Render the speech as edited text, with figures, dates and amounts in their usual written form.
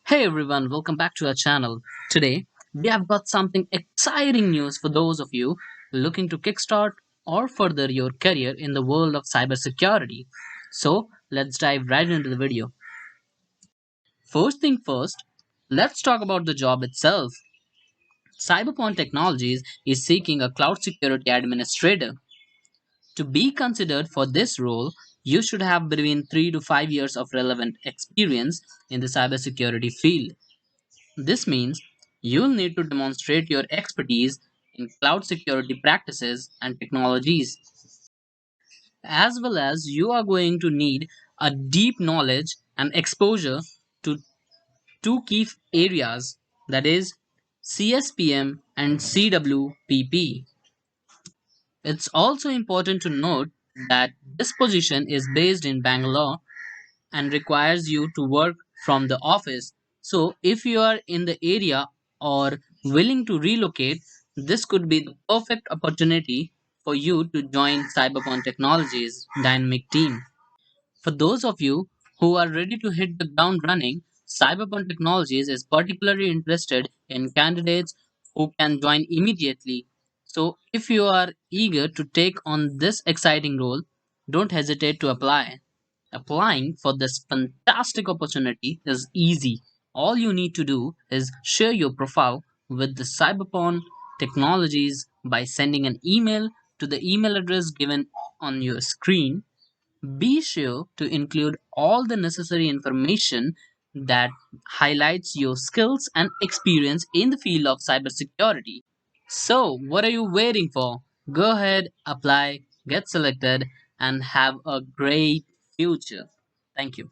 Hey everyone, welcome back to our channel. Today, we have got something exciting news for those of you looking to kickstart or further your career in the world of cybersecurity. So, let's dive right into the video. First thing first, let's talk about the job itself. CyberPWN Technologies is seeking a cloud security administrator. To be considered for this role, you should have between 3 to 5 years of relevant experience in the cybersecurity field. This means you'll need to demonstrate your expertise in cloud security practices and technologies, as well as you are going to need a deep knowledge and exposure to two key areas, that is CSPM and CWPP. It's also important to note that this position is based in Bangalore and requires you to work from the office. So, if you are in the area or willing to relocate, this could be the perfect opportunity for you to join Cyberpunk Technologies' dynamic team. For those of you who are ready to hit the ground running, Cyberpunk Technologies is particularly interested in candidates who can join immediately. So, if you are eager to take on this exciting role, don't hesitate to apply. Applying for this fantastic opportunity is easy. All you need to do is share your profile with the Cyberpon Technologies by sending an email to the email address given on your screen. Be sure to include all the necessary information that highlights your skills and experience in the field of cybersecurity. So, what are you waiting for? Go ahead, apply, get selected, and have a great future. Thank you.